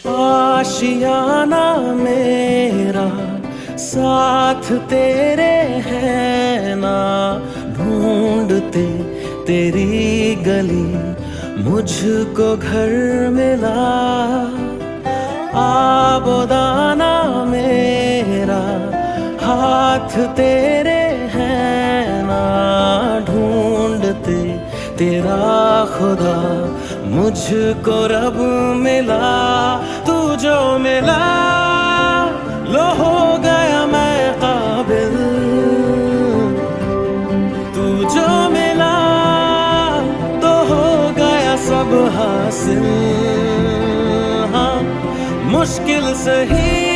आशियाना मेरा साथ तेरे है ना, ढूंढते तेरी गली मुझको घर मिला। आबोदाना मेरा हाथ तेरे है ना, ढूंढते तेरा खुदा मुझको रब मिला। तू जो मिला लो हो गया मैं काबिल, तू जो मिला तो हो गया सब हासिल। हाँ मुश्किल सही